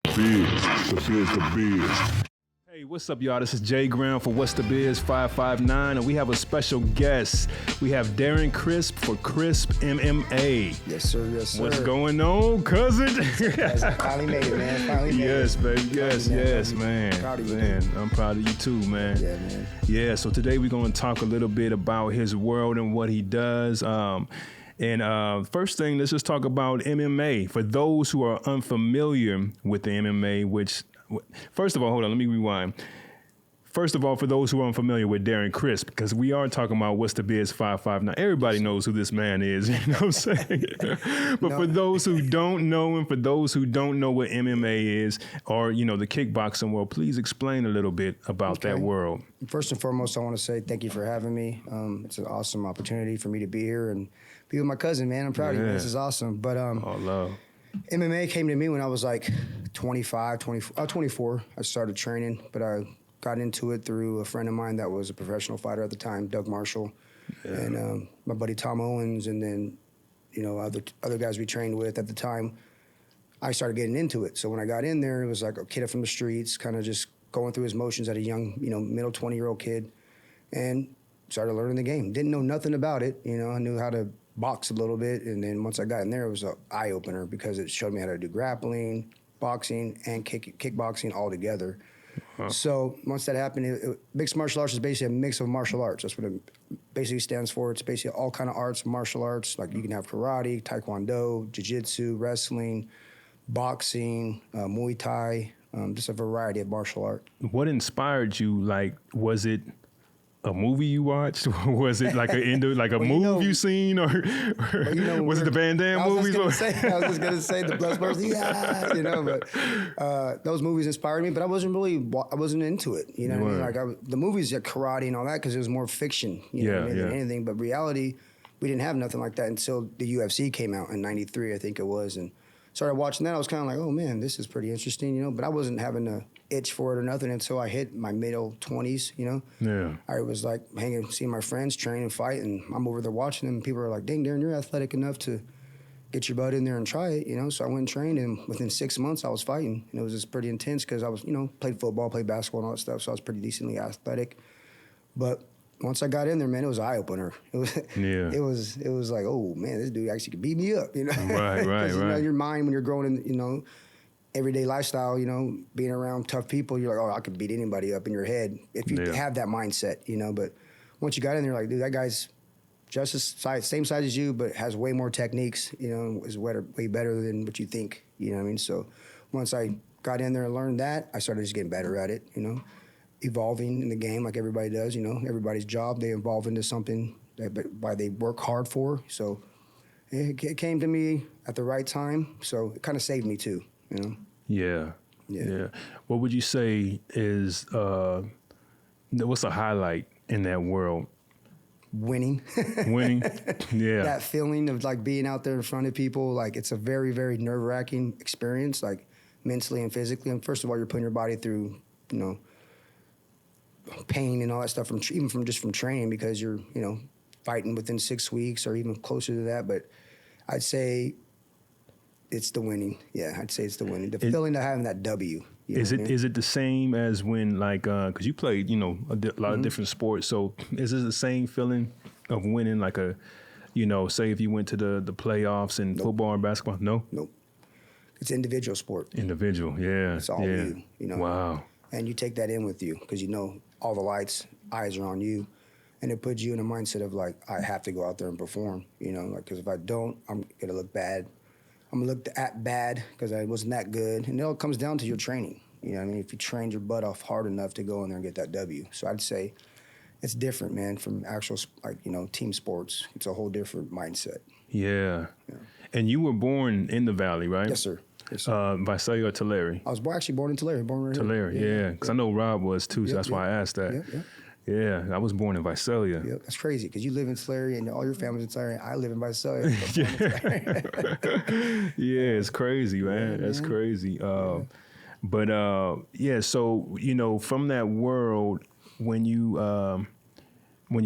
Biz, cause here's the biz. Hey, what's up, y'all? This is Jay Graham for What's the Biz 559, and we have a special guest. We have Darren Crisp for Crisp MMA. Yes, sir. Yes, sir. What's going on, cousin? I finally made it, man. Finally made yes, it. baby. Yes, man. Proud of you, man. dude. I'm proud of you too, man. Yeah, man. Yeah, so today we're going to talk a little bit about his world and what he does. First thing, let's just talk about MMA. For those who are unfamiliar with the MMA, first of all, hold on, let me rewind. First of all, for those who are unfamiliar with Darren Crisp, because we are talking about What's the Biz 559. Everybody knows who this man is, you know what I'm saying? But for those who don't know and for those who don't know what MMA is or, you know, the kickboxing world, please explain a little bit about that world. First and foremost, I want to say thank you for having me. It's an awesome opportunity for me to be here and be with my cousin, man. I'm proud of you, man. This is awesome. But all love. MMA came to me when I was like 24. I started training, but I got into it through a friend of mine that was a professional fighter at the time, Doug Marshall, and my buddy Tom Owens, and then, you know, other guys we trained with at the time. I started getting into it. So when I got in there, it was like a kid from the streets, kind of just going through his motions at a young, you know, middle 20-year-old kid, and started learning the game. Didn't know nothing about it. You know, I knew how to box a little bit, and then once I got in there, it was an eye-opener because it showed me how to do grappling, boxing, and kickboxing all together. So once that happened, mixed martial arts is basically a mix of martial arts. That's what it basically stands for. It's basically all kind of arts, martial arts. Like you can have karate, taekwondo, jiu-jitsu, wrestling, boxing, Muay Thai, just a variety of martial art. What inspired you? Like, was it a movie you watched? Was it like a move you seen, or was it the Van Damme movies? I was just gonna say the Bloodsport, yeah, you know. But those movies inspired me, but I wasn't into it. You know what I mean? Like the movies, like karate and all that, because it was more fiction, you know, than anything. But reality, we didn't have nothing like that until the UFC came out in '93, I think it was, and started watching that. I was kind of like, oh man, this is pretty interesting, you know. But I wasn't having a itch for it or nothing until I hit my middle 20s, you know. Yeah. I was like seeing my friends train and fight, and I'm over there watching them. And people are like, dang, Darren, you're athletic enough to get your butt in there and try it, you know. So I went and trained, and within 6 months I was fighting, and it was just pretty intense because I was, you know, played football, played basketball, and all that stuff. So I was pretty decently athletic. But once I got in there, man, it was an eye opener. It was like, oh man, this dude actually could beat me up, you know. Right. You know, your mind when you're growing in, you know, everyday lifestyle, you know, being around tough people, you're like, oh, I could beat anybody up in your head if you have that mindset, you know. But once you got in there, like, dude, that guy's just same size as you, but has way more techniques, you know, is way better than what you think, you know what I mean? So once I got in there and learned that, I started just getting better at it, you know, evolving in the game like everybody does, you know. Everybody's job, they evolve into something that they work hard for. So it came to me at the right time, so it kind of saved me too. You know? Yeah. What would you say is what's a highlight in that world? Winning. Yeah. That feeling of like being out there in front of people, like it's a very, very nerve-wracking experience, like mentally and physically. And first of all, you're putting your body through, you know, pain and all that stuff even from training, because you're, you know, fighting within 6 weeks or even closer to that. But I'd say it's the winning. Yeah, I'd say it's the winning. The feeling of having that W. Is it the same as when, like, because you played, you know, a lot of different sports. So is it the same feeling of winning, like a, you know, say if you went to the playoffs in football and basketball? No? Nope. It's individual sport. Individual, yeah. It's all you know. Wow. And you take that in with you because you know all the eyes are on you. And it puts you in a mindset of like, I have to go out there and perform, you know, like, because if I don't, I'm going to look bad. I'm going to look bad because I wasn't that good. And it all comes down to your training. You know what I mean? If you trained your butt off hard enough to go in there and get that W. So I'd say it's different, man, from actual, like, you know, team sports. It's a whole different mindset. Yeah. And you were born in the Valley, right? Yes, sir. Yes, sir. Visalia or Tulare? I was actually born in Tulare. Born right Tulare, here. yeah. Because I know Rob was too, so that's why I asked that. Yeah, I was born in Visalia. Yeah, that's crazy because you live in Tulare and all your family's in Tulare. I live in Visalia. Yeah, it's crazy, man. That's crazy. So, you know, from that world, when you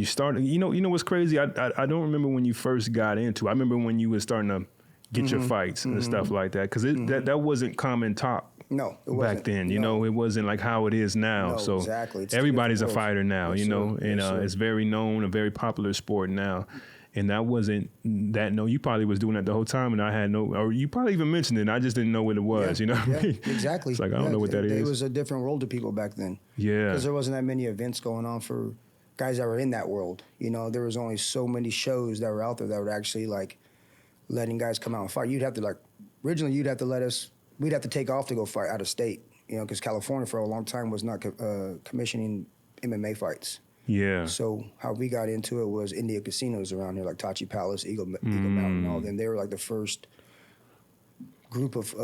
started, you know what's crazy? I don't remember when you first got into. I remember when you were starting to get your fights and stuff like that, because that wasn't common talk No, it wasn't. Back then, you know, it wasn't like how it is now. No, so exactly. It's everybody's a different worlds. fighter now, Yes, you know, sir. and Yes, sir. it's very known, a very popular sport now. And that wasn't that. No, you probably was doing that the whole time, and I had no, or you probably even mentioned it. And I just didn't know what it was. Yeah, You know, what I mean? exactly. It's like I don't know what that is. It was a different world to people back then. Yeah, Because there wasn't that many events going on for guys that were in that world. You know, there was only so many shows that were out there that were actually like letting guys come out and fight. You'd have to like, originally you'd have to let us, we'd have to take off to go fight out of state. You know, because California for a long time was not commissioning MMA fights. yeah. So how we got into it was India casinos around here, like Tachi Palace, Eagle Mountain, all them. They were like the first group of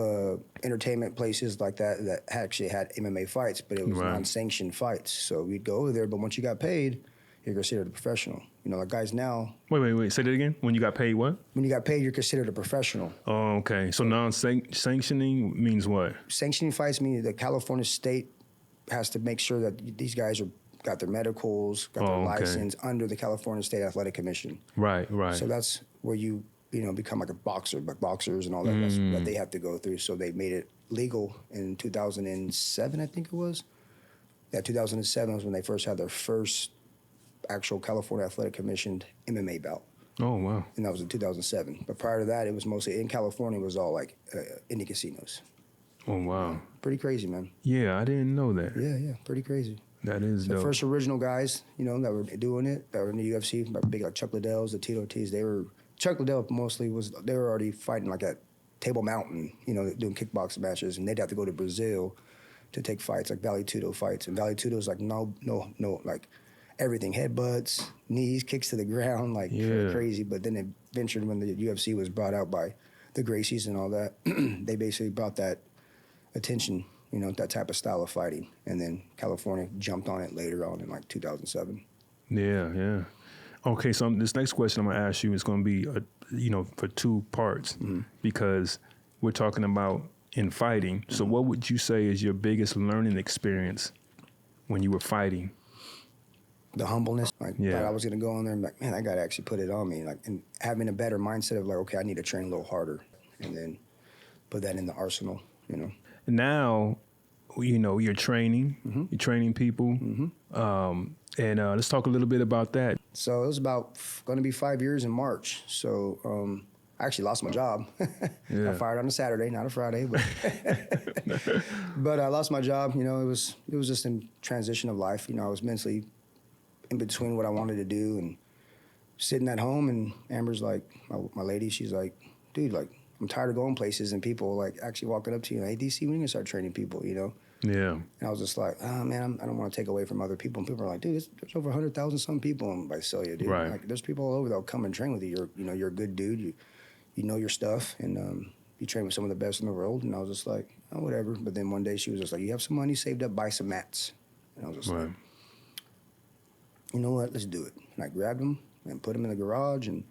entertainment places like that actually had MMA fights, but it was Right. non-sanctioned fights. So we'd go over there, but once you got paid, you're considered a professional. You know, like guys now, Wait. Say that again. When you got paid, what? when you got paid, you're considered a professional. Oh, okay. So non-sanctioning means what? Sanctioning fights mean the California state has to make sure that these guys got their medicals, got their license under the California State Athletic Commission. Right. So that's where you become like a boxer, like boxers and all that. That's what they have to go through. So they made it legal in 2007, I think it was. Yeah, 2007 was when they first had their first actual California Athletic Commissioned MMA bout. Oh, wow. And that was in 2007. But prior to that, it was mostly in California. It was all like indie casinos. Oh, wow. Pretty crazy, man. Yeah, I didn't know that. Yeah, pretty crazy. That is The dope. first original guys, that were doing it, that were in the UFC, like big like Chuck Liddells, the Tito T's, Chuck Liddell mostly they were already fighting like at Table Mountain, doing kickboxing matches, and they'd have to go to Brazil to take fights, like Vale Tudo fights. And Vale Tudo's like no, like everything, headbutts, knees, kicks to the ground, like crazy. But then it ventured when the UFC was brought out by the Gracies and all that. They basically brought that attention, that type of style of fighting. And then California jumped on it later on in like 2007. Yeah. Okay, so this next question I'm going to ask you is going to be, for two parts because we're talking about in fighting. So what would you say is your biggest learning experience when you were fighting? The humbleness, thought I was going to go in there and be like, man, I got to actually put it on me. Like, and having a better mindset of like, okay, I need to train a little harder and then put that in the arsenal, Now, you're training, you're training people. And let's talk a little bit about that. So it was about going to be 5 years in March. So I actually lost my job. I fired on a Saturday, not a Friday, but but I lost my job. It was just in transition of life. I was mentally in between what I wanted to do and sitting at home. And Amber's like, my lady, she's like, dude, like I'm tired of going places and people like actually walking up to you, hey DC, when are you gonna start training people? Yeah. And I was just like, oh, man, I don't want to take away from other people. And people are like, dude, there's over 100,000 some people in Visalia, dude. Right. Like, there's people all over that'll come and train with you. You're a good dude. You know your stuff, and you train with some of the best in the world. And I was just like, oh, whatever. But then one day she was just like, you have some money saved up, buy some mats. And I was just like, you know what, let's do it. And I grabbed them and put them in the garage, and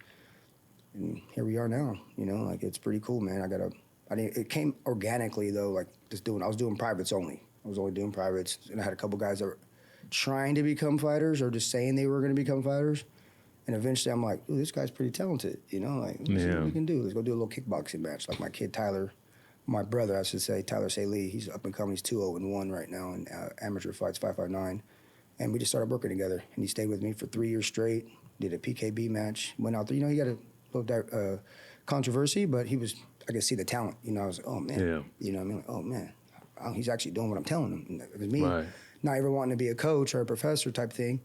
here we are now. Like it's pretty cool, man. It came organically though, like I was doing privates only. I was only doing privates, and I had a couple guys that were trying to become fighters or just saying they were going to become fighters. And eventually I'm like, ooh, this guy's pretty talented, like, let's see what we can do. Let's go do a little kickboxing match. Like my kid Tyler, my brother, I should say, Tyler Saley, he's up and coming. He's 2-0-1 right now in amateur fights, 559. And we just started working together. And he stayed with me for 3 years straight, did a PKB match, went out there. He got a little controversy, but I could see the talent. I was like, oh, man. Yeah. Like, oh, man, he's actually doing what I'm telling him. It was me not ever wanting to be a coach or a professor type thing.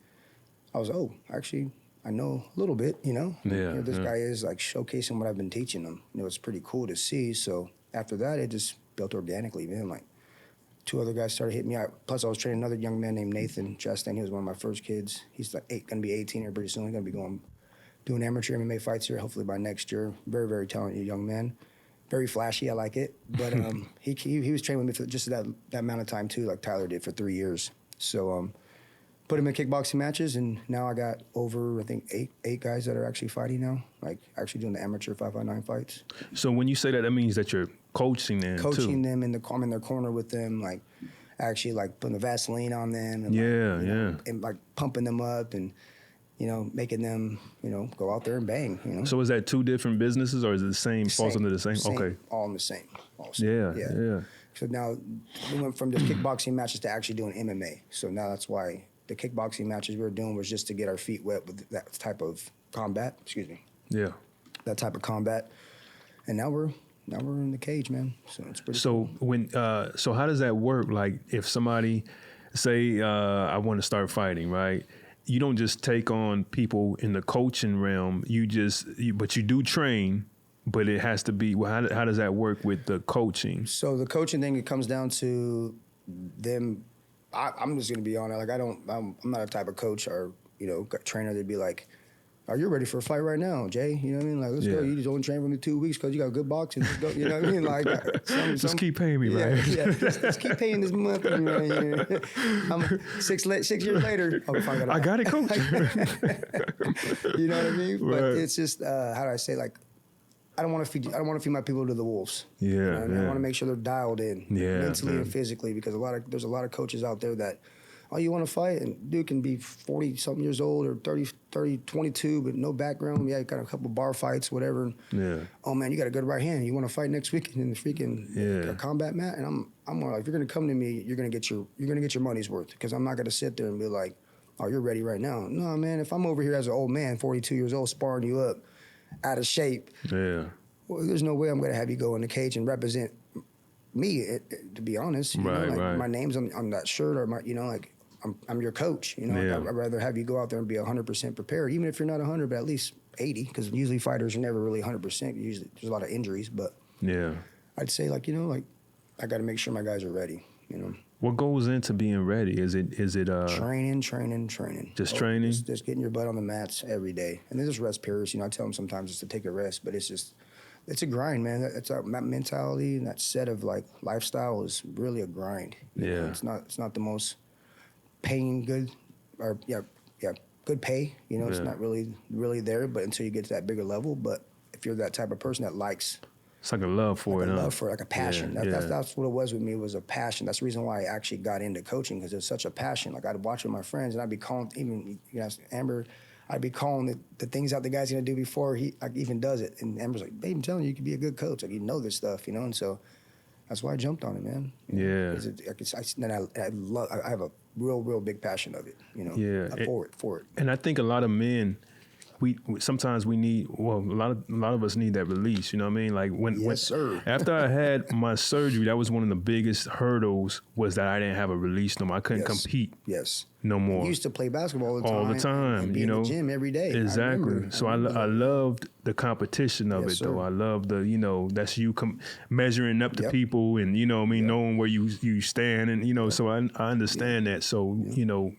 I was, actually, I know a little bit, This guy is like showcasing what I've been teaching him. It's pretty cool to see. So after that, it just built organically, man. Like 2 other guys started hitting me out. Plus, I was training another young man named Nathan Chastain. He was one of my first kids. He's like going to be 18 here pretty soon. He's going to be doing amateur MMA fights here, hopefully by next year. Very, very talented young man. Very flashy, I like it. But he was training with me for just that amount of time too, like Tyler did for 3 years. So put him in kickboxing matches, and now I got over, I think, eight guys that are actually fighting now, like actually doing the amateur 559 fights. So when you say that means that you're coaching them Coaching them, I'm in their corner with them, like actually like putting the Vaseline on them. And and like pumping them up and, making them, go out there and bang, So is that 2 different businesses or is it the same, falls under the same? Okay. All in the same. Yeah. So now we went from just kickboxing matches to actually doing MMA. So now that's why the kickboxing matches we were doing was just to get our feet wet with that type of combat. Excuse me. Yeah. That type of combat. And now we're in the cage, man. So it's pretty. So when so how does that work? Like if somebody say I want to start fighting, right? You don't just take on people in the coaching realm. But you do train. But it has to be. Well, how does that work with the coaching? So the coaching thing, it comes down to them. I'm just gonna be honest. Like I'm not a type of coach or trainer that'd be like, "Are you ready for a fight right now, Jay?" You know what I mean? Like, let's go. You just only train for me 2 weeks because you got good boxing. Let's go. You know what I mean? Like, just keep paying me, right? Yeah, just keep paying this month. Right? I'm 6 years later. I got it, coach. You know what I mean? Right. But it's just how do I say, like, I don't want to feed my people to the wolves. Yeah, you know what I mean? I want to make sure they're dialed in, mentally and physically, because there's a lot of coaches out there that, oh, you want to fight, and dude can be 40-something years old or 30, 22, but no background. Yeah, got a couple bar fights, whatever. Yeah. Oh man, you got a good right hand. You want to fight next week in the freaking combat mat? And I'm more like, if you're gonna come to me, you're gonna get your money's worth, because I'm not gonna sit there and be like, oh, you're ready right now. No, man. If I'm over here as an old man, 42 years old, sparring you up, out of shape. Yeah. Well, there's no way I'm going to have you go in the cage and represent me, to be honest. You know, like my name's on that shirt, or I'm your coach. You know, I'd rather have you go out there and be 100% prepared, even if you're not 100, but at least 80, because usually fighters are never really 100%. Usually there's a lot of injuries, but I'd say I got to make sure my guys are ready. You know. What goes into being ready? Is it training? Just training? Just getting your butt on the mats every day. And there's rest periods. You know, I tell them sometimes just to take a rest, but it's a grind, man. That mentality and that set of like lifestyle is really a grind. You know, it's not the most paying good or good pay. You know, it's not really there, but until you get to that bigger level. But if you're that type of person that likes, it's like a love for it, love for it, like a passion. That's what it was with me. It was a passion. That's the reason why I actually got into coaching, because it's such a passion. Like, I'd watch with my friends, and I'd be calling, even Amber, I'd be calling the things out the guy's gonna do before he even does it. And Amber's like, "Babe, I'm telling you, you could be a good coach. Like, you know this stuff, you know." And so that's why I jumped on it, man. I have a real big passion of it. You know. Yeah. For it. And I think a lot of men, sometimes we need, well, a lot of us need that release, you know what I mean? Like after I had my surgery, that was one of the biggest hurdles, was that I didn't have a release no more. I couldn't compete no more. You used to play basketball all the time, and be in the gym every day. Exactly. I loved the competition of it, though. I loved the, that's you measuring up to people, and, you know what I mean, knowing where you stand, and, so I understand that. So,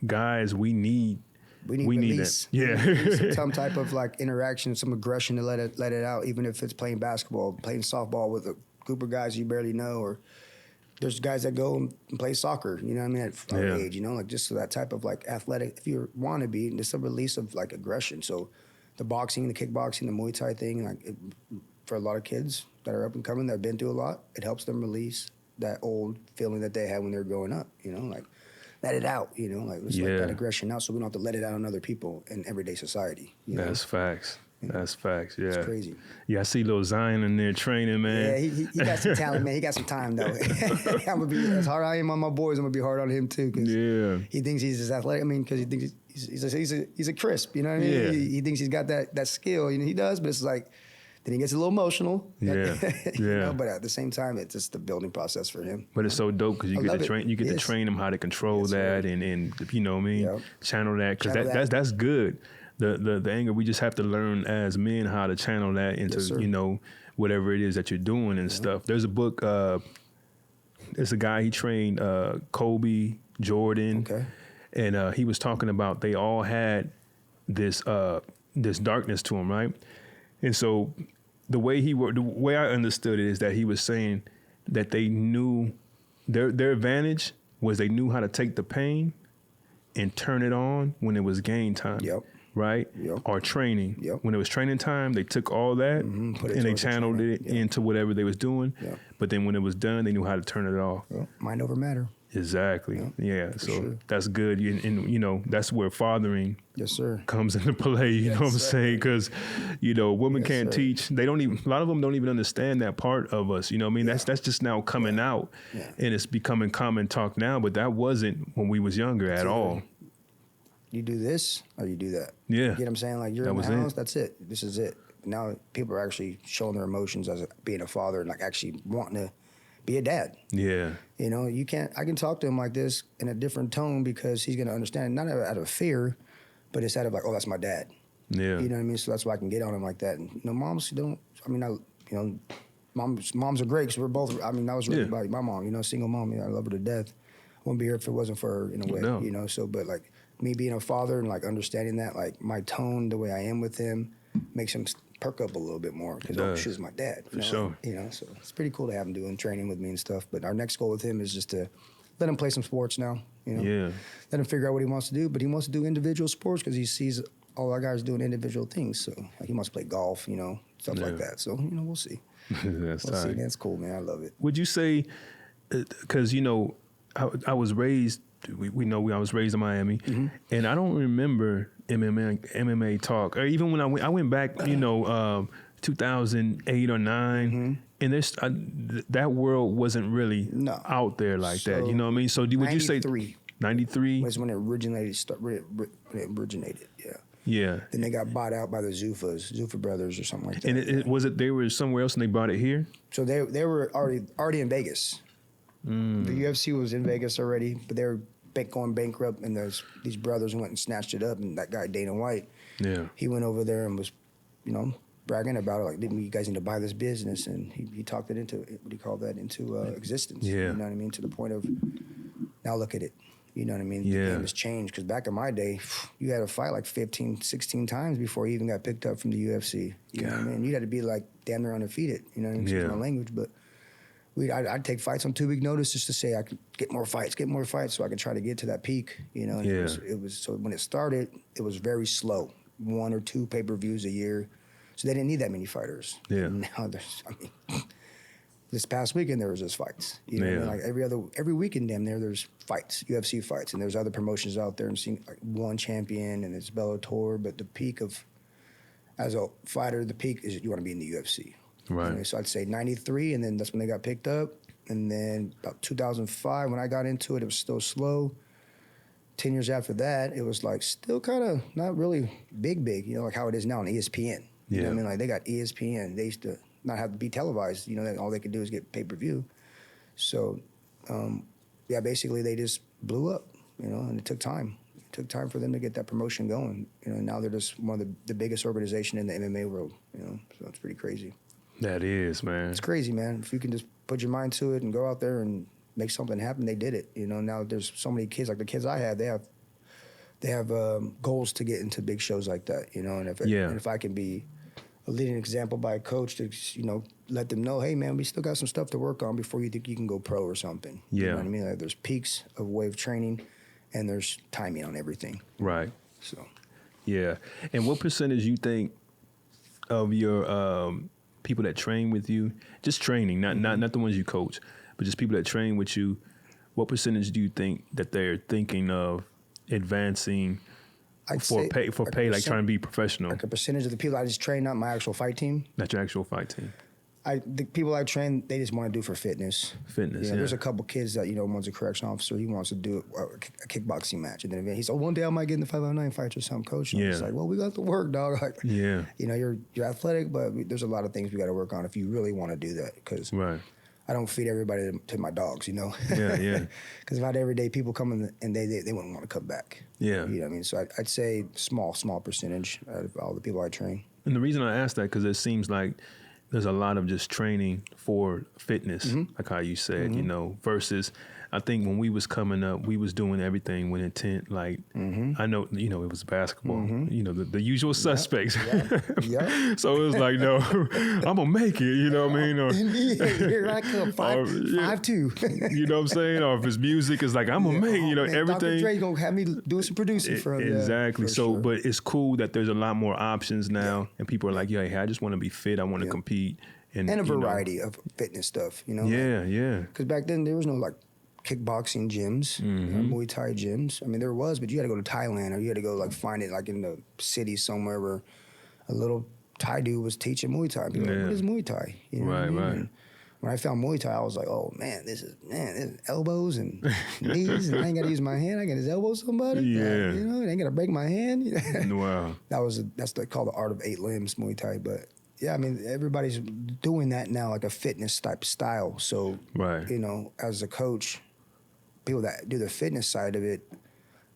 guys, we need that. Yeah. Some type of like interaction, some aggression to let it out, even if it's playing basketball, playing softball with a group of guys you barely know, or there's guys that go and play soccer, you know what I mean, at our age, like just that type of like athletic, if you want to be, just a release of like aggression. So the boxing, the kickboxing, the Muay Thai thing, for a lot of kids that are up and coming, that have been through a lot, it helps them release that old feeling that they had when they were growing up, like, let it out, like, let's let that aggression out, so we don't have to let it out on other people in everyday society. That's facts. That's facts. Yeah, it's crazy. Yeah, I see little Zion in there training, man. Yeah, he got some talent, man. He got some time though. I'm gonna be as hard I am on my boys. I'm gonna be hard on him too, because he thinks he's as athletic. I mean, because he thinks he's a crisp. You know what I mean? Yeah. He thinks he's got that skill. He does, but it's like, then he gets a little emotional. Yeah. But at the same time, it's just the building process for him. But it's so dope, because you get to train. You get to train him how to control that, and you know what I mean, channel that, because that's good. The anger, we just have to learn as men how to channel that into whatever it is that you're doing and stuff. There's a book. There's a guy, he trained Kobe, Jordan, and he was talking about they all had this darkness to them, right? And so the way I understood it is that he was saying that they knew their advantage was they knew how to take the pain and turn it on when it was game time. Yep. right? Yep. Or training. Yep. When it was training time, they took all that Put it and they towards the channeled training. it Yep. into whatever they was doing. Yep. But then when it was done, they knew how to turn it off. Well, mind over matter. Exactly. Yep. Yeah. For So sure. that's good. And, you know, that's where fathering Yes, sir. comes into play. You know what I'm sir. saying? Because, you know, women Yes, can't sir. teach. They don't even, a lot of them don't even understand that part of us. You know what I mean? That's just now coming out Yeah. and it's becoming common talk now, but that wasn't when we was younger at all. You do this or you do that. Yeah. You get what I'm saying? Like, you're That in the was it. house, that's it. This is it. Now people are actually showing their emotions as being a father and like actually wanting to be a dad. Yeah. You know, I can talk to him like this in a different tone because he's going to understand, not out of fear, but it's out of like, oh, that's my dad. Yeah. You know what I mean? So that's why I can get on him like that. And, you know, moms don't, I mean, moms are great because we're both, I mean, that was really about my mom, you know, single mom. You know, I love her to death. I wouldn't be here if it wasn't for her in a way, No. you know? So, but like me being a father and like understanding that, like my tone, the way I am with him makes him perk up a little bit more because, oh, she's my dad. For sure. You know, so it's pretty cool to have him doing training with me and stuff. But our next goal with him is just to let him play some sports now, you know? Yeah. Let him figure out what he wants to do, but he wants to do individual sports because he sees all our guys doing individual things. So like, he wants to play golf, you know, stuff like that. So, you know, we'll see. That's We'll see, tight. man. It's cool, man. I love it. Would you say, because, you know, I was raised, we know I was raised in Miami, and I don't remember MMA talk. Or even when I went back, you know, 2008 or 9, and there's that world wasn't really out there like that. You know what I mean? So would you say 93 was when it originated? Yeah. Yeah. Then they got bought out by the Zuffa brothers or something like that. And they were somewhere else and they bought it here? So they were already in Vegas. The UFC was in Vegas already, but they were going bankrupt, and these brothers went and snatched it up. And that guy Dana White, he went over there and was, you know, bragging about it, like, you guys need to buy this business, and he talked it into, what do you call that, into existence. Yeah. You know what I mean? To the point of, now look at it. You know what I mean? Yeah. The game has changed, because back in my day, you had to fight like 15, 16 times before you even got picked up from the UFC. You know what I mean? You had to be like damn near undefeated. You know what I mean? Excuse my language, but I'd take fights on 2 week notice just to say I could get more fights, so I could try to get to that peak. You know, and it was so when it started, it was very slow, 1 or 2 pay-per-views a year, so they didn't need that many fighters. Yeah. And now this past weekend there was just fights. You know, what I mean? Like every weekend, damn near there's fights, UFC fights, and there's other promotions out there, and seeing like one champion and it's Bellator, but the peak of as a fighter, the peak is you want to be in the UFC. Right. You know, so I'd say 93, and then that's when they got picked up. And then about 2005, when I got into it, it was still slow. 10 years after that, it was like still kind of not really big, you know, like how it is now on ESPN. You know what I mean? Like they got ESPN. They used to not have to be televised. You know, all they could do is get pay-per-view. So, basically they just blew up, you know, and it took time. It took time for them to get that promotion going. You know, now they're just one of the biggest organization in the MMA world, you know, so it's pretty crazy. That is, man. It's crazy, man. If you can just put your mind to it and go out there and make something happen, they did it. You know, now there's so many kids, like the kids I have, they have goals to get into big shows like that, you know, and if I can be a leading example by a coach to, you know, let them know, hey, man, we still got some stuff to work on before you think you can go pro or something. Yeah. You know what I mean? Like, there's peaks of way of training, and there's timing on everything. Right. So. Yeah. And what percentage you think of your people that train with you, just training, not the ones you coach, but just people that train with you, what percentage do you think that they're thinking of advancing for pay, like trying to be professional? Like a percentage of the people I just train, not my actual fight team. Not your actual fight team. The people I train, they just want to do for fitness. Fitness, yeah. There's a couple kids that, you know, one's a correction officer. He wants to do a kickboxing match. And then he said, one day I might get in the 509 fights or something, coach. And it's like, well, we got to work, dog. Like, you know, you're athletic, but there's a lot of things we got to work on if you really want to do that. Because I don't feed everybody to my dogs, you know? Yeah. Because if I had everyday people coming and they wouldn't want to come back. Yeah. You know what I mean? So I'd say small percentage out of all the people I train. And the reason I asked that, because it seems like there's a lot of just training for fitness, like how you said, you know, versus I think when we was coming up, we was doing everything with intent. Like, I know, you know, it was basketball, you know, the usual suspects. Yeah. So it was like, no, I'm gonna make it, you know what I mean? Or, Here I come, 5'2". You know what I'm saying? Or if it's music, it's like, I'm gonna make, you know, man, everything. Dr. Dre gonna have me do some producing for him. Exactly. Yeah, for so, sure. but it's cool that there's a lot more options now, and people are like, yeah, hey, I just want to be fit. I want to compete. And a variety of fitness stuff, you know? Yeah. Because back then, there was no, like, kickboxing gyms, Muay Thai gyms. I mean, there was, but you had to go to Thailand, or you had to go, like, find it, like, in the city somewhere where a little Thai dude was teaching Muay Thai. People were like, what is Muay Thai? You know what I mean? And when I found Muay Thai, I was like, oh, man, this is elbows and knees, and I ain't got to use my hand. I got to elbow somebody. Yeah. You know, I ain't got to break my hand. Wow. That's called the art of 8 limbs, Muay Thai. But, yeah, I mean, everybody's doing that now, like a fitness type style. So, you know, as a coach, people that do the fitness side of it,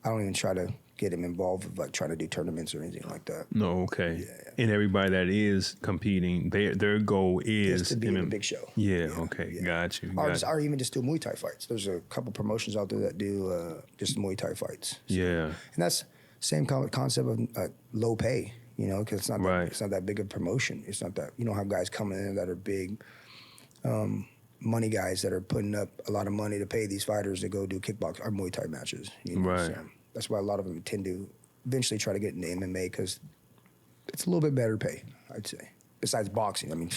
I don't even try to get them involved with, like, trying to do tournaments or anything like that. No, okay. And everybody that is competing, their goal is to be in a big show. Yeah, okay, got you. Or even just do Muay Thai fights. There's a couple promotions out there that do just Muay Thai fights. So, and that's same concept of low pay, you know, because it's not it's not that big of a promotion. It's not that, you don't have guys coming in that are big money guys that are putting up a lot of money to pay these fighters to go do kickbox or Muay Thai matches. You know? So that's why a lot of them tend to eventually try to get into MMA, because it's a little bit better pay, I'd say. Besides boxing, I mean,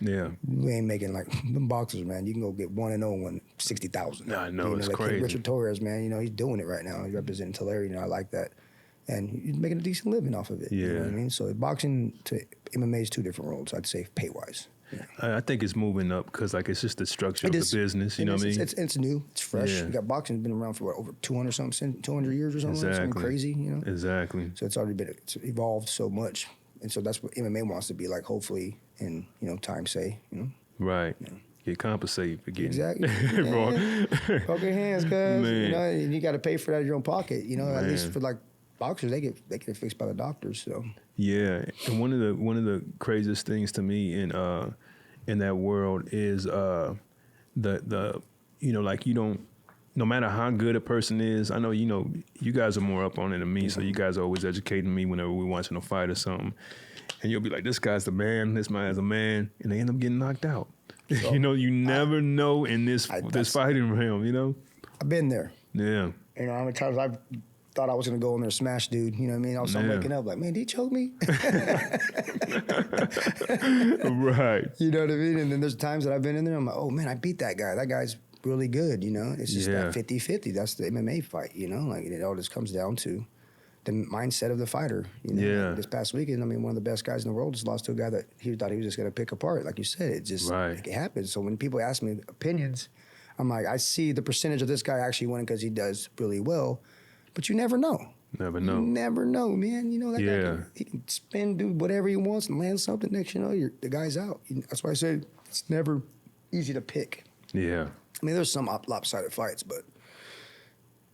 we ain't making like them boxers, man. You can go get 1-0 and 60,000. I know, it's like crazy. Richard Torres, man, you know, he's doing it right now. He's representing Tulare, you know, I like that. And he's making a decent living off of it. You know what I mean? So boxing to MMA is two different worlds, I'd say, pay-wise. I think it's moving up because, like, it's just the structure of the business. You know what I mean? It's new. It's fresh. You got boxing been around for what, over 200 years or something. Something crazy. You know. Exactly. So it's evolved so much, and so that's what MMA wants to be like. Hopefully, in time, say, you know. Right. Get compensated for getting wrong. Poke your hands, cuz you know, and you got to pay for that out of your own pocket. You know, at least for like boxers, they get it fixed by the doctors. So. Yeah, and one of the craziest things to me in that world is the you know, like, you don't, no matter how good a person is, I know, you know, you guys are more up on it than me, so you guys are always educating me whenever we're watching a fight or something, and you'll be like, this guy's the man, this man's a man, and they end up getting knocked out. So, you know, you never know in this fighting realm, you know? I've been there. Yeah. You know, how many times I've thought I was going to go in there and smash dude, you know what I mean? I was waking up like, man, did he choke me? Right. You know what I mean? And then there's times that I've been in there, I'm like, oh, man, I beat that guy. That guy's really good, you know? It's just that 50-50. That's the MMA fight, you know? Like, it all just comes down to the mindset of the fighter. You know? Like this past weekend, I mean, one of the best guys in the world just lost to a guy that he thought he was just going to pick apart. Like you said, it just it happens. So when people ask me opinions, I'm like, I see the percentage of this guy actually winning because he does really well. But you never know. Never know. You never know, man. You know, that guy he can spin, do whatever he wants, and land something. Next, you know, the guy's out. That's why I said it's never easy to pick. Yeah. I mean, there's some lopsided fights, but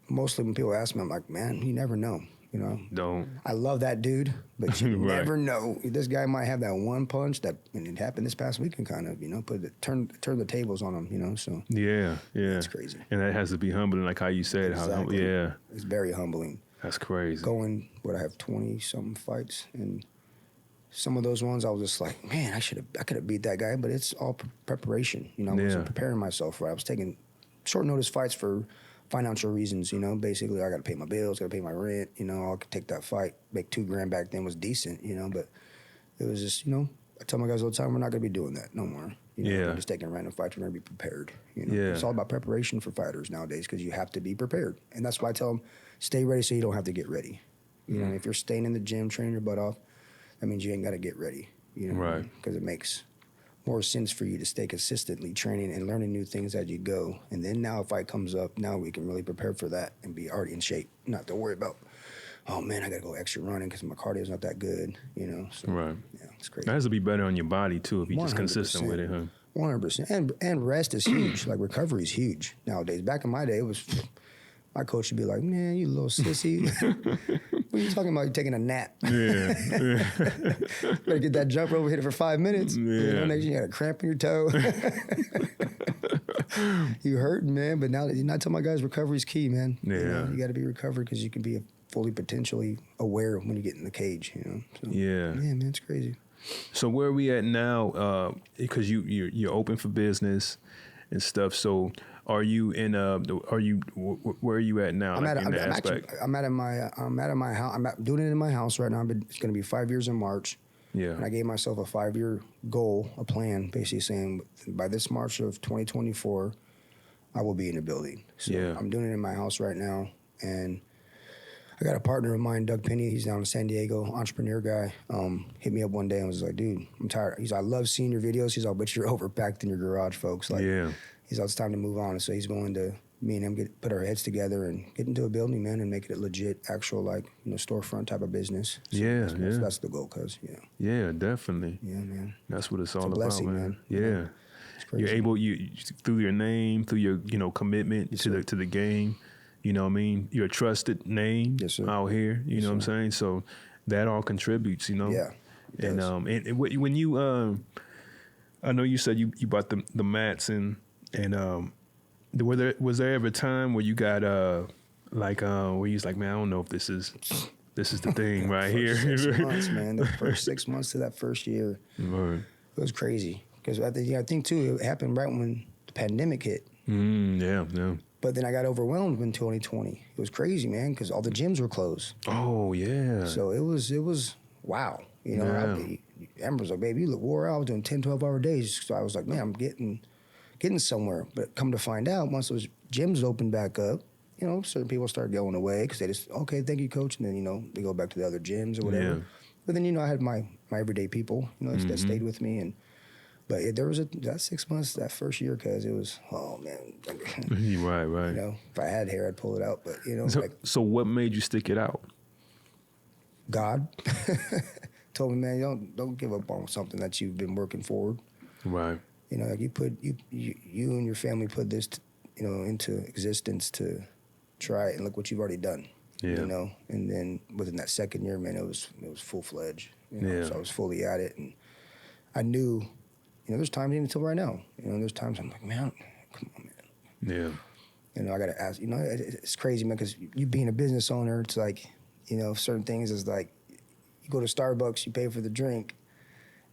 mostly when people ask me, I'm like, man, you never know. You know, I love that dude, but you never know. This guy might have that one punch and it happened this past weekend, kind of, you know, turn the tables on him, you know. So it's crazy, and that has to be humbling, like how you said. Exactly. It's very humbling. That's crazy. I have 20-something fights, and some of those ones I was just like, man, I could have beat that guy, but it's all preparation, you know. I wasn't preparing myself for it. I was taking short notice fights for financial reasons, you know. Basically, I got to pay my bills, got to pay my rent, you know. I could take that fight, make $2,000 back then was decent, you know. But it was just, you know, I tell my guys all the time, we're not going to be doing that no more. You know, we're just taking random fights. We're going to be prepared. You know, it's all about preparation for fighters nowadays because you have to be prepared, and that's why I tell them, stay ready so you don't have to get ready. You know, if you're staying in the gym, training your butt off, that means you ain't got to get ready. You know, because it makes more sense for you to stay consistently training and learning new things as you go. And then now if fight comes up, now we can really prepare for that and be already in shape. Not to worry about, oh man, I got to go extra running because my cardio's not that good, you know. So, yeah, it's crazy. That has to be better on your body too if you're just consistent with it, huh? 100%. And rest is huge. Like recovery is huge nowadays. Back in my day, it was, my coach would be like, man, you little sissy. What are you talking about? You're taking a nap. Better get that jump rope, hit it for 5 minutes. You know, next you got a cramp in your toe. You hurting, man. But now, I tell my guys, recovery is key, man. Yeah. You got to be recovered because you can be fully potentially aware when you get in the cage, So, Yeah. Yeah, man, it's crazy. So where are we at now? Because you're open for business and stuff. So are you in where are you at now? I'm at my house. I'm doing it in my house right now. It's going to be 5 years in March. Yeah. And I gave myself a 5-year goal, a plan, basically saying by this March of 2024, I will be in the building. So Yeah. I'm doing it in my house right now. And I got a partner of mine, Doug Penny. He's down in San Diego, entrepreneur guy. Hit me up one day and was like, dude, I'm tired. He's like, I love seeing your videos. He's like, but you're overpacked in your garage, folks. Like, Yeah. He's like, it's time to move on. And so he's going to, me and him put our heads together and get into a building, man, and make it a legit, actual, storefront type of business. So that's the goal, cuz, Yeah, definitely. Yeah, man. That's what it's all blessing, about, man. Yeah. It's crazy. You're able, through your name, through your commitment to the game, you know what I mean? You're a trusted name out here, you know what I'm saying? So that all contributes, Yeah. And when you, I know you said you bought the mats and was there ever a time where you got where you was like, man, I don't know if this is the thing right here. 6 months, man. The first 6 months to that first year, Right. It was crazy because I think too it happened right when the pandemic hit. Yeah. But then I got overwhelmed in 2020. It was crazy, man, because all the gyms were closed. Oh yeah. So it was wow. Amber was like, baby, you look wore out. I was doing 10, 12-hour days. So I was like, man, I'm getting somewhere. But come to find out, once those gyms opened back up, certain people start going away because they just, okay, thank you, coach. And then, they go back to the other gyms or whatever. Yeah. But then, I had my everyday people, that stayed with me. But there was that 6 months, that first year, because it was, oh, man. Right. If I had hair, I'd pull it out. But, So what made you stick it out? God told me, man, don't give up on something that you've been working forward. Right. You put you and your family put this, into existence to try it, and look what you've already done. Yeah. And then within that second year, man, it was full fledged. So I was fully at it, and I knew, there's times even until right now, there's times I'm like, man, come on, man. Yeah. I gotta ask. It's crazy, man, because you being a business owner, it's like, certain things is like, you go to Starbucks, you pay for the drink.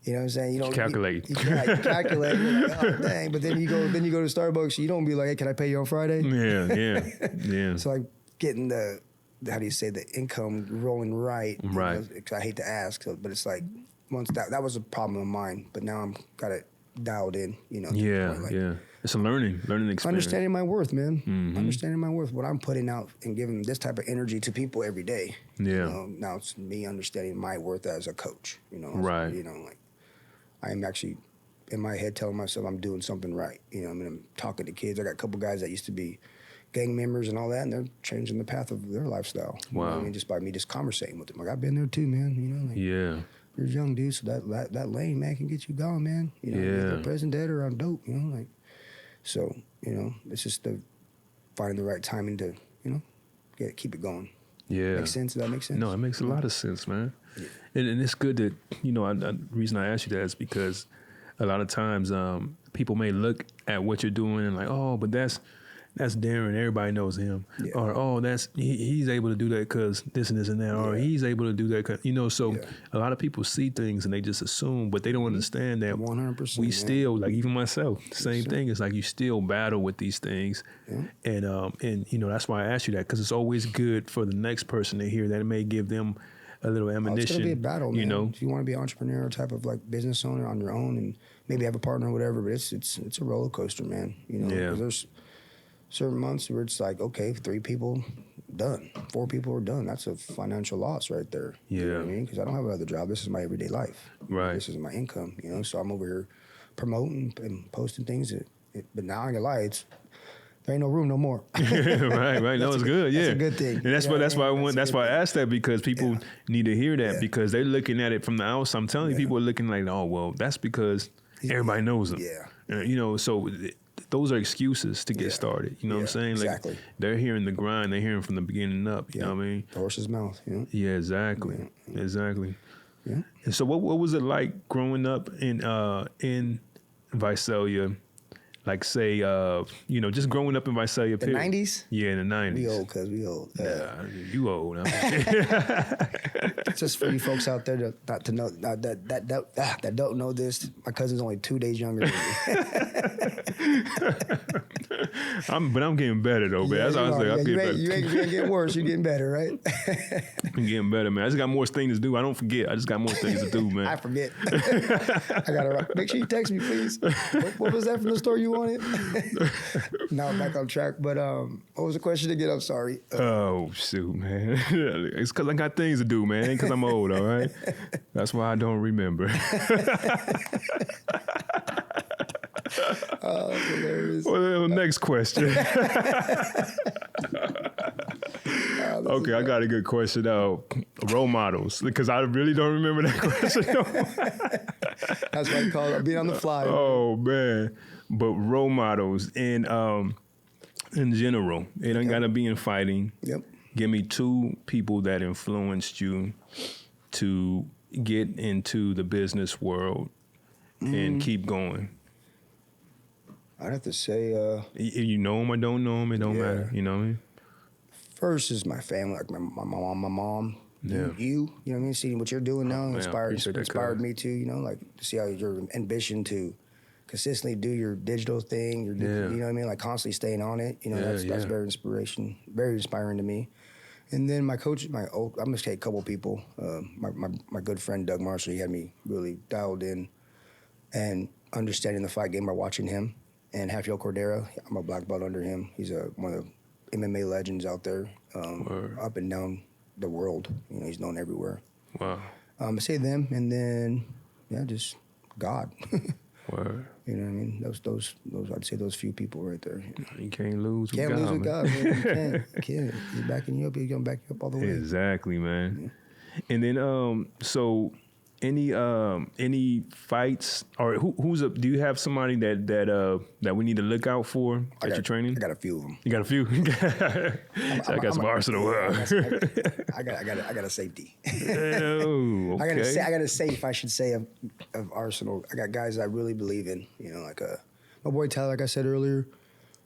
You know what I'm saying? You calculate. You calculate. You're like, oh, dang. But then you go to Starbucks, you don't be like, hey, can I pay you on Friday? Yeah. So like getting the income rolling right. Right. Because I hate to ask, but it's like once that was a problem of mine, but now I'm got it dialed in. Yeah. It's a learning experience. Understanding my worth, man. Mm-hmm. Understanding my worth, what I'm putting out and giving this type of energy to people every day. Yeah. Now it's me understanding my worth as a coach. Right. I'm actually in my head telling myself I'm doing something right. I'm talking to kids. I got a couple guys that used to be gang members and all that, and they're changing the path of their lifestyle. Wow. Just by me just conversating with them. Like, I've been there too, man. Yeah. You're young, dude, so that lane, man, can get you going, man. Either present dead or on dope, So, it's just finding the right timing to, keep it going. Yeah. Makes sense? Does that make sense? No, it makes a lot of sense, man. Yeah. And it's good that, the reason I asked you that is because a lot of times people may look at what you're doing and like, oh, but that's Darren. Everybody knows him. Yeah. Or, oh, he's able to do that because this and this and that. Yeah. Or he's able to do that because, so a lot of people see things and they just assume, but they don't understand that 100%, we still, like even myself, same thing. It's like you still battle with these things. Yeah. And that's why I asked you that, because it's always good for the next person to hear that. It may give them a little ammunition. It's going to be a battle, man. If you want to be an entrepreneur type of like business owner on your own and maybe have a partner or whatever, but it's a roller coaster, man. Because there's certain months where it's like, okay, 3 people done, 4 people are done. That's a financial loss right there. Yeah. You know what I mean? Because I don't have another job. This is my everyday life. Right. This is my income, So I'm over here promoting and posting things. But now I ain't gonna lie, there ain't no room no more. right. No, it's good. Yeah. That's a good thing. And that's why I asked that, because people need to hear that, because they're looking at it from the outside. I'm telling you, people are looking like, oh, well, that's because everybody knows him. Yeah. So those are excuses to get started. You know what I'm saying? Like, exactly. They're hearing the grind. They're hearing from the beginning up. You know what I mean? The horse's mouth. Yeah, exactly. Yeah. Exactly. Yeah. And so what was it like growing up in Visalia? like say, just growing up in Visalia. The 90s? Yeah, in the 90s. We old, cuz we old. Nah, you old. Just for you folks out there that don't know this, my cousin's only 2 days younger than me. But I'm getting better though, man. That's how I say. I'm getting better. You ain't getting worse. You're getting better, right? I'm getting better, man. I just got more things to do. I don't forget. I just got more things to do, man. I forget. I gotta make sure you text me, please. What was that from the store you wanted? Now I'm back on track. But what was the question again? I'm sorry. Oh shoot, man. It's because I got things to do, man. Ain't because I'm old, all right? That's why I don't remember. Oh, hilarious. Well, next question. Okay, I got a good question. Role models, because I really don't remember that question. That's why I call it being on the fly. Oh man, but role models in general, it ain't gotta be in fighting. Yep. Give me 2 people that influenced you to get into the business world and keep going. I'd have to say, You know them or don't know them, it don't matter. You know what I mean? first is my family, like my mom. Yeah. You know what I mean? Seeing what you're doing now inspired me to, you know, like to see how your ambition to consistently do your digital thing, you know what I mean? Like constantly staying on it, you know, that's very inspiring to me. And then my coach, I'm gonna say a couple people. My good friend Doug Marshall, he had me really dialed in and understanding the fight game by watching him. And Rafael Cordero, I'm a black belt under him. He's one of the MMA legends out there, up and down the world. You know, he's known everywhere. Wow. I say them, and then just God. Word. You know what I mean? Those I'd say those few people right there. You can't lose with Can't God. lose with God, man. You can't. He's backing you up. He's gonna back you up all the way. Exactly, man. Yeah. And then, so any fights or who's up? Do you have somebody that we need to look out for at your training? I got a few of them. You got a few. I got some arsenal. I got a safety. Oh, okay. I got a safe, I should say, of arsenal. I got guys I really believe in. You know, like my boy Tyler, like I said earlier.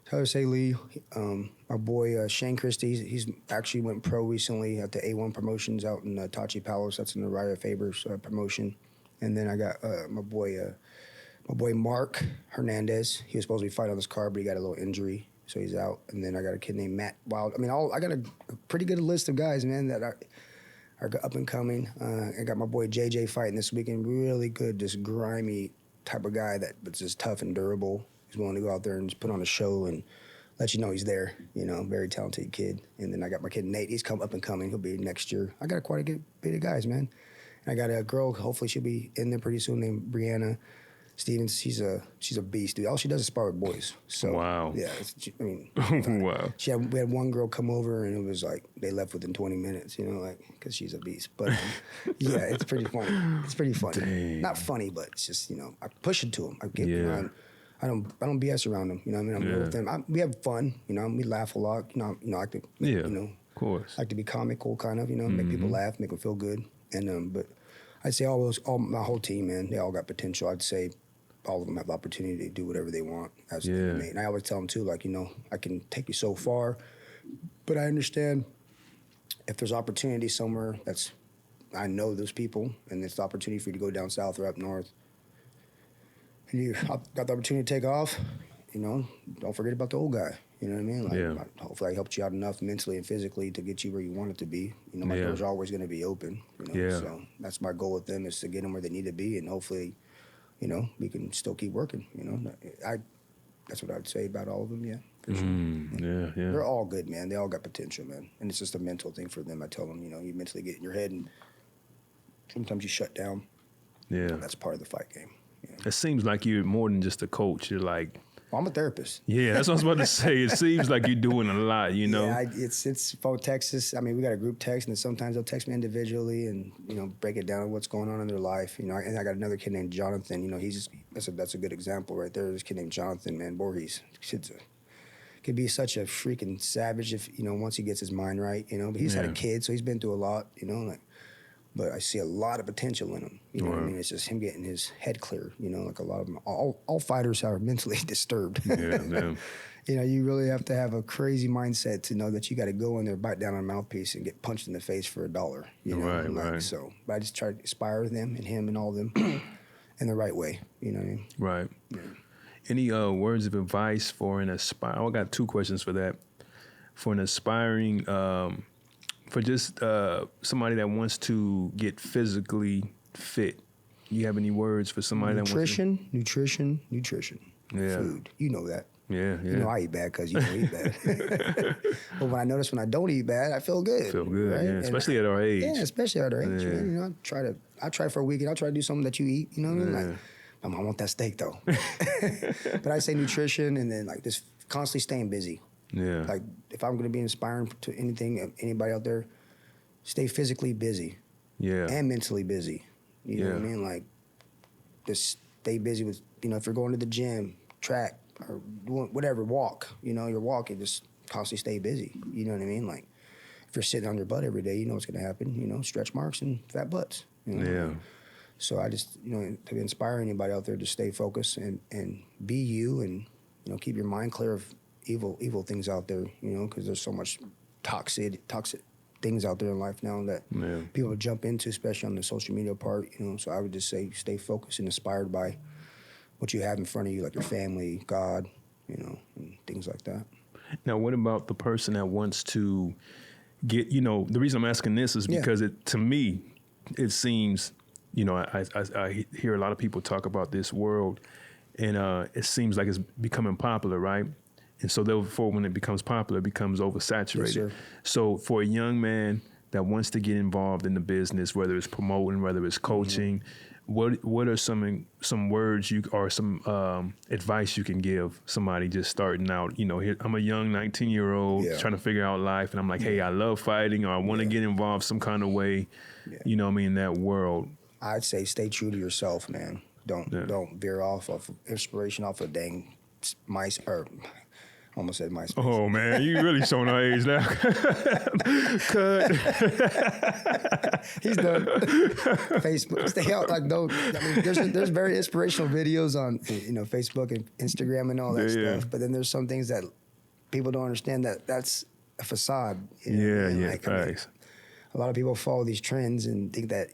Tyler Lee, my boy Shane Christie, he's actually went pro recently at the A1 promotions out in Tachi Palace. That's in the Raya Faber's promotion. And then I got my boy Mark Hernandez. He was supposed to be fighting on this card, but he got a little injury, so he's out. And then I got a kid named Matt Wild. I mean, I got a pretty good list of guys, man, that are up and coming. I got my boy JJ fighting this weekend. Really good, just grimy type of guy that's just tough and durable. He's willing to go out there and just put on a show and let you know he's there. You know, very talented kid. And then I got my kid Nate. He's up and coming. He'll be next year. I got quite a good bit of guys, man. And I got a girl. Hopefully she'll be in there pretty soon. Named Brianna Stevens. She's a beast, dude. All she does is spar with boys. So wow. Yeah. Wow. We had one girl come over and it was like they left within 20 minutes. You know, like because she's a beast. But yeah, it's pretty funny. It's pretty funny. Dang. Not funny, but it's just I push it to them. I don't BS around them. You know what I mean? I'm real with them. We have fun. You know, we laugh a lot. You know, I like to. You know, of course. I like to be comical, kind of. You know, make people laugh, make them feel good. And but I'd say all my whole team, man, they all got potential. I'd say all of them have the opportunity to do whatever they want as a teammate. And I always tell them too, like, you know, I can take you so far, but I understand if there's opportunity somewhere I know those people, and it's the opportunity for you to go down south or up north. And you got the opportunity to take off, you know, don't forget about the old guy. You know what I mean? Like, hopefully I helped you out enough mentally and physically to get you where you want it to be. You know, my doors are always going to be open. You know? So that's my goal with them, is to get them where they need to be, and hopefully, you know, we can still keep working. You know, that's what I'd say about all of them. Yeah, for sure. Yeah. They're all good, man. They all got potential, man. And it's just a mental thing for them. I tell them, you know, you mentally get in your head, and sometimes you shut down. Yeah, that's part of the fight game. You know? It seems like you're more than just a coach. You're like, well, I'm a therapist. Yeah, that's what I was about to say. It seems like you're doing a lot, you know? Yeah, it's phone texts. I mean, we got a group text, and sometimes they'll text me individually and, you know, break it down what's going on in their life. You know, and I got another kid named Jonathan. You know, that's a good example right there. This kid named Jonathan, man, Voorhees. Could be such a freaking savage if, you know, once he gets his mind right, you know. But he's had a kid, so he's been through a lot, you know. Like, but I see a lot of potential in him. You know what I mean? It's just him getting his head clear. You know, like a lot of them, all fighters are mentally disturbed. Yeah. You know, you really have to have a crazy mindset to know that you got to go in there, bite down on a mouthpiece, and get punched in the face for $1. You know, Right. So, but I just try to inspire them and him and all of them in the right way. You know what I mean? Right. Yeah. Any words of advice for an aspire? I got 2 questions for that. For an aspiring, for just somebody that wants to get physically fit. You have any words for somebody that wants to? Nutrition. Yeah. Food. You know that. Yeah. You know I eat bad because you don't eat bad. But when I notice when I don't eat bad, I feel good. Right? Yeah. Especially at our age. Yeah, especially at our age. Yeah. Man. You know, I try for a weekend. I'll try to do something that you eat. You know what I mean? Like, I want that steak though. But I say nutrition and then like just constantly staying busy. Yeah. Like if I'm going to be inspiring to anybody out there, stay physically busy. Yeah. And mentally busy. You know what I Yeah. mean? Like just stay busy with, you know, if you're going to the gym, track, or doing whatever, walk, you know, you're walking, just constantly stay busy. You know what I mean? Like if you're sitting on your butt every day, you know what's going to happen, you know, stretch marks and fat butts. You know? Yeah. So I just, you know, to inspire anybody out there to stay focused and be you and, you know, keep your mind clear of evil things out there, you know, because there's so much toxic things out there in life now that people jump into, especially on the social media part, you know. So I would just say stay focused and inspired by what you have in front of you, like your family, God, you know, and things like that. Now, what about the person that wants to get, you know, the reason I'm asking this is because to me, it seems, you know, I hear a lot of people talk about this world and it seems like it's becoming popular, right? And so therefore, when it becomes popular, it becomes oversaturated. Yes, sir. So for a young man that wants to get involved in the business, whether it's promoting, whether it's coaching, what are some words or some advice you can give somebody just starting out? You know, I'm a young 19-year-old trying to figure out life, and I'm like, hey, I love fighting, or I want to get involved some kind of way. Yeah. You know what I mean, in that world. I'd say stay true to yourself, man. Don't veer off of inspiration off of dang mice or. Almost said MySpace. Oh man, you really showing our age now. Cut. He's done. Facebook. Stay out. Like don't. I mean, there's very inspirational videos on Facebook and Instagram and all that stuff. But then there's some things that people don't understand that's a facade. You know? Like, thanks. A lot of people follow these trends and think that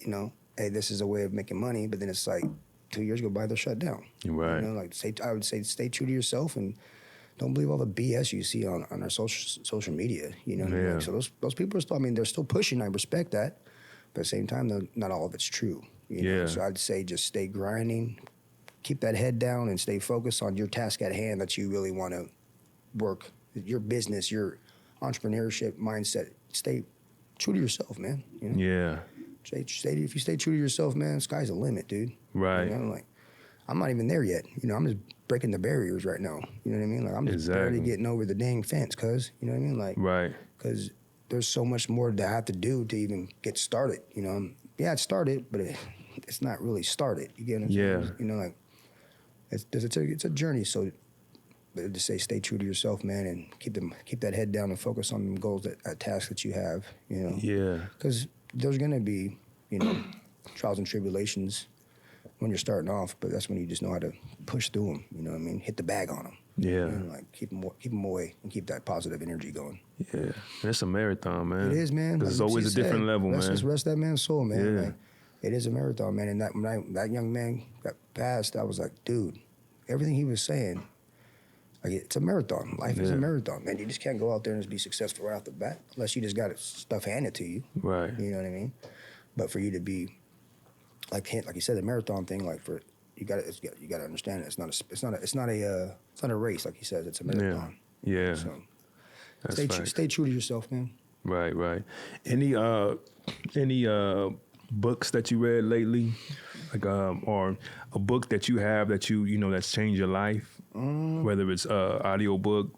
hey, this is a way of making money. But then it's like 2 years go by, they're shut down. Right. I would say stay true to yourself and. Don't believe all the BS you see on our social media. You know what I mean? Like, so those people are still. I mean, they're still pushing. I respect that, but at the same time, not all of it's true. You know? So I'd say just stay grinding, keep that head down, and stay focused on your task at hand that you really want to work. Your business, your entrepreneurship mindset. Stay true to yourself, man. You know? Yeah. If you stay true to yourself, man, sky's the limit, dude. Right. You know, like I'm not even there yet. I'm just breaking the barriers right now. You know what I mean? Like I'm just barely getting over the dang fence, cuz. You know what I mean? Like, right. Because there's so much more to have to do to even get started. It started, but it's not really started. You get what I'm saying? Like it's a journey. So to say stay true to yourself, man, and keep that head down and focus on them goals, that tasks that you have. Yeah. Because there's gonna be trials and tribulations when you're starting off, but that's when you just know how to push through them. You know what I mean? Hit the bag on them. Yeah. Like keep them away and keep that positive energy going. Yeah. And it's a marathon, man. It is, man. Because it's always a different level, man. Just rest that man's soul, man. Yeah. Like, it is a marathon, man. And when that young man got passed, I was like, dude, everything he was saying, like it's a marathon. Life is a marathon, man. You just can't go out there and just be successful right off the bat unless you just got stuff handed to you. Right. You know what I mean? But for you to be like you said, the marathon thing, like you got to understand it. It's not a race, like he says. It's a marathon. Yeah. So stay true to yourself, man. Right. Any books that you read lately, like or a book that you have that that's changed your life, whether it's audio book,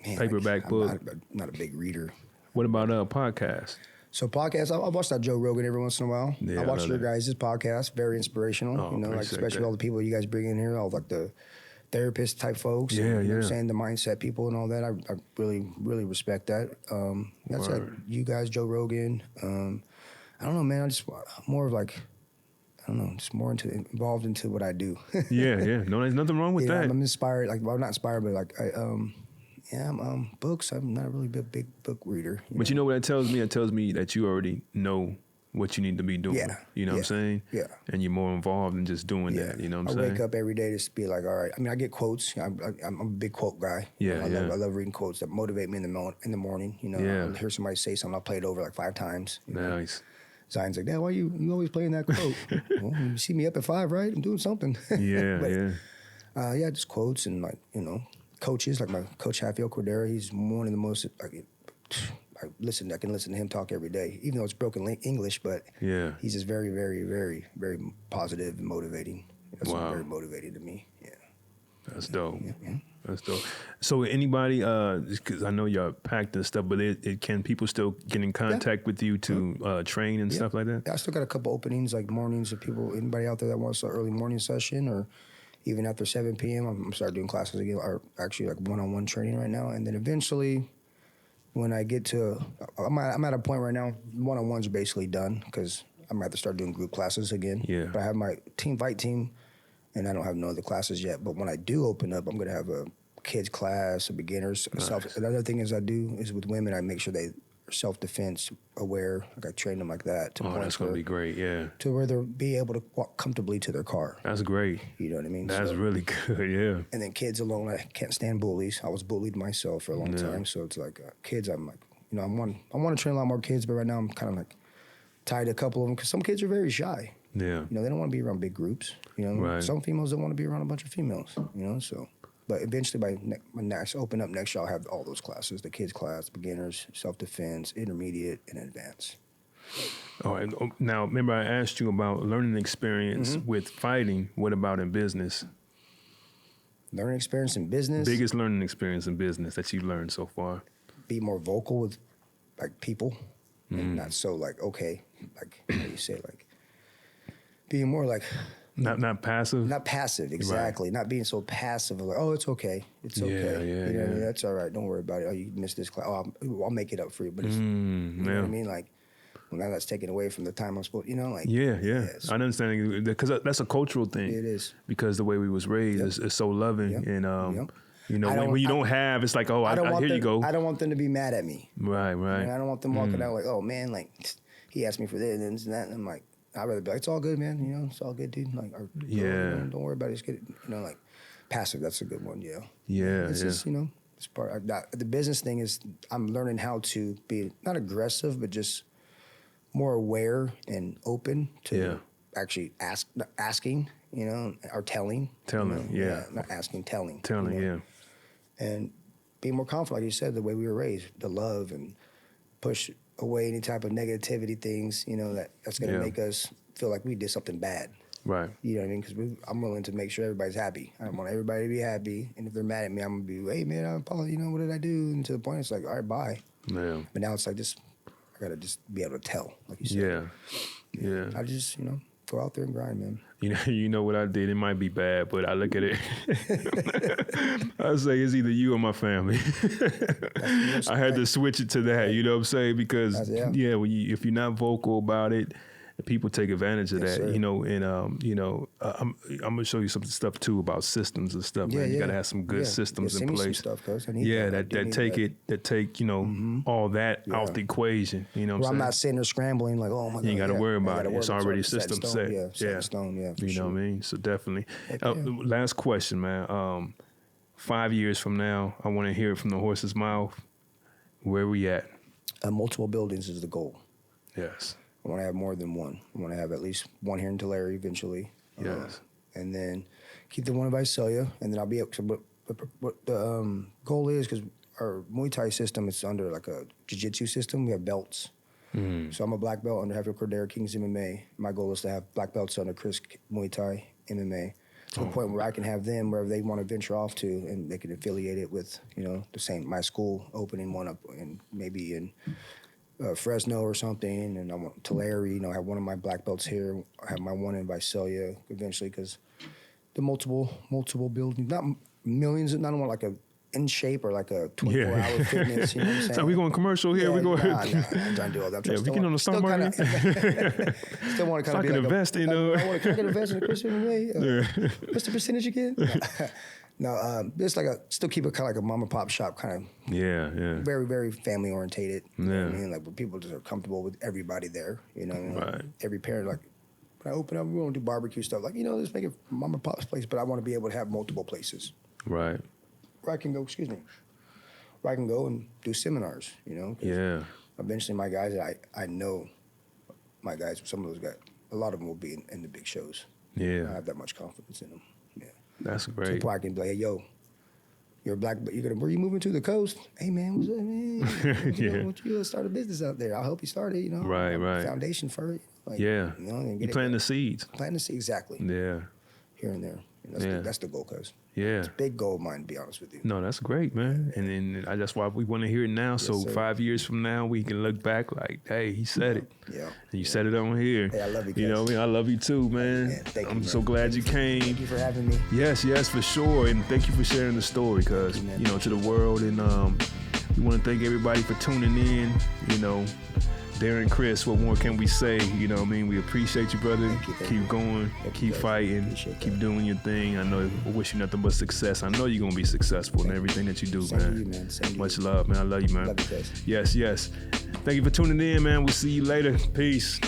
paperback book. I'm not a big reader. What about podcast? So podcasts, I watch that Joe Rogan every once in a while. Yeah, I watch your guys' podcast, very inspirational. Like especially all the people you guys bring in here, all like the therapist type folks. You know what I'm saying, the mindset people and all that. I really, really respect that. That's you guys, Joe Rogan. I don't know, man. I just more of like, I don't know, just more involved into what I do. Yeah. No, there's nothing wrong with that. I'm inspired. Like, well, not inspired, but like, I'm books. I'm not a really big book reader. But you know what that tells me? It tells me that you already know what you need to be doing. Yeah. You know what I'm saying? Yeah. And you're more involved in just doing that. You know what I'm saying? I wake up every day to be like, all right. I mean, I get quotes. I'm a big quote guy. Yeah, I love reading quotes that motivate me in the morning. You know, I hear somebody say something, I'll play it over like 5 times. Nice. Zion's like, Dad, why you always playing that quote? Well, you see me up at 5, right? I'm doing something. Just quotes and like, you know, coaches, like my coach Hatfield Cordera, he's one of the most, I can listen to him talk every day, even though it's broken English, but he's just very, very, very, very positive and motivating. That's very motivating to me. Yeah. That's dope. Yeah. That's dope. So anybody, because I know y'all packed and stuff, but can people still get in contact with you to train and stuff like that? I still got a couple openings, like mornings, if anybody out there that wants an early morning session, or even after 7 p.m., I'm starting doing classes again, or actually like one-on-one training right now. And then eventually, when I get to, I'm at a point right now, one-on-ones are basically done because I'm going to have to start doing group classes again. Yeah. But I have my fight team, and I don't have no other classes yet. But when I do open up, I'm going to have a kids class, a beginners. Nice. Another thing I do is with women, I make sure they are self-defense aware. Like I train them like that. That's going to be great, yeah. To where they'll be able to walk comfortably to their car. That's great. You know what I mean? That's really good, yeah. And then kids alone, I can't stand bullies. I was bullied myself for a long time. So it's like kids, I'm like, you know, I want to train a lot more kids, but right now I'm kind of like tied to a couple of them because some kids are very shy. Yeah. You know, they don't want to be around big groups. You know, right. Some females don't want to be around a bunch of females. You know, so. But eventually, by my next open up next year, I'll have all those classes: the kids class, beginners, self-defense, intermediate, and advanced. Oh, and now remember I asked you about learning experience with fighting. What about in business? Learning experience in business. Biggest learning experience in business that you've learned so far. Be more vocal with like people, and not so like like how do you say like being more like. Not passive? Not passive, exactly. Right. Not being so passive, like, oh, it's okay. It's okay. Yeah, you know what I mean? That's all right. Don't worry about it. Oh, you missed this class. Oh, I'll make it up for you. But it's, you know what I mean? Like, well, now that's taken away from the time I'm supposed, you know? Like, I understand. Because that's a cultural thing. It is. Because the way we was raised is so loving. And, you know, when you don't have, it's like, oh, here you go. I don't want them to be mad at me. Right. You know, I don't want them walking out like, oh, man, like, he asked me for this and that. And I'm like, I'd rather be like, it's all good, man. You know, it's all good, dude. Like, don't worry about it. It's good. You know, like, passive. That's a good one. Yeah. It's just, you know, it's part. The business thing is, I'm learning how to be not aggressive, but just more aware and open to actually asking. You know, or telling. Telling. You know? Not asking, telling. Telling. You know? And being more confident, like you said, the way we were raised, the love and push away any type of negativity things, you know, that's going to make us feel like we did something bad. Right. You know what I mean? Because I'm willing to make sure everybody's happy. I want everybody to be happy. And if they're mad at me, I'm going to be, hey, man, I apologize. You know, what did I do? And to the point, it's like, all right, bye. Yeah. But now it's like, I got to just be able to tell, like you said. Yeah. I just, you know, go out there and grind, man. You know what I did? It might be bad, but I look at it. I say it's either you or my family. I had to switch it to that. You know what I'm saying? Because if you're not vocal about it, people take advantage of that. Sir. You know, and I'm gonna show you some stuff too about systems and stuff. Man, you gotta have some good systems in place. Some stuff, cuz I need that take you know all that out the equation. You know what I'm saying? I'm not sitting there scrambling like, oh my God. You ain't got to worry about it. It's already system set. Set in stone, you know what I mean? So definitely. Last question, man. 5 years from now, I want to hear it from the horse's mouth. Where we at? Multiple buildings is the goal. Yes. I want to have more than one. I want to have at least one here in Tulare eventually. Yes. And then keep the one in Visalia, and then I'll be able to, what the goal is, because our Muay Thai system is under like a Jiujitsu system. We have belts. So I'm a black belt under Hatfield Cordera King's MMA. My goal is to have black belts under Crisp Muay Thai MMA. To the point where I can have them wherever they want to venture off to, and they can affiliate it with, you know, the same, my school opening one up in maybe in Fresno or something, and I want Tulare, you know, I have one of my black belts here. I have my one in Visalia eventually, because the multiple buildings, not millions, I don't want like a in shape or like a 24-hour fitness. You know what I'm saying? So we going commercial here. We going. Nah, I'm trying to do all that. Yeah, we get on the stock market. Still want to kind of be like invest, you know. I want to invest in a Christian way. What's the percentage again? No, it's like still keep it kind of like a mom and pop shop kind of. Yeah. Very, very family orientated. You know what I Yeah. mean? Like where people just are comfortable with everybody there. You know what I mean? Like, Right. every parent, like, when I open up, we want to do barbecue stuff. Like, let's make it mom and pop's place, but I want to be able to have multiple places. Right. Where I can go, where I can go and do seminars, 'cause Yeah. eventually my guys, I know my guys, some of those guys, a lot of them will be in the big shows. I Yeah. have that much confidence in them. Yeah. That's So great. I can be like, hey, yo, you're black, but where you moving to? The coast? Hey, man, what's up, man? Yeah. Want you to start a business out there? I'll help you start it, Right, right. Foundation for it. Like, Yeah. and You get plant it, the seeds. plant the seed, exactly. Yeah. Here and there. And Yeah. that's the goal, cuz. Yeah. Big goal of mine, to be honest with you. No, that's great, man. And then that's why we want to hear it now. So sir. 5 years from now, we can look back like, hey, he said it. Yeah. And you said it on here. Hey, I love you, You know what I mean? I love you too, man. Yeah, thank you, I'm man. so glad you came. Thank you for having me. Yes, for sure. And thank you for sharing the story, because, Thank you, man. to the world. And we want to thank everybody for tuning in. Darren Crisp, what more can we say? You know what I mean? We appreciate you, brother. Thank Keep you. going. Thank you, Keep guys. fighting. Appreciate Keep that. doing your thing. I know I wish you nothing but success. I know you're going to be successful in everything that you do, Same man. to you, man. Same to Much you. love, man. I love you, man. Love you, guys. Yes. Thank you for tuning in, man. We'll see you later. Peace.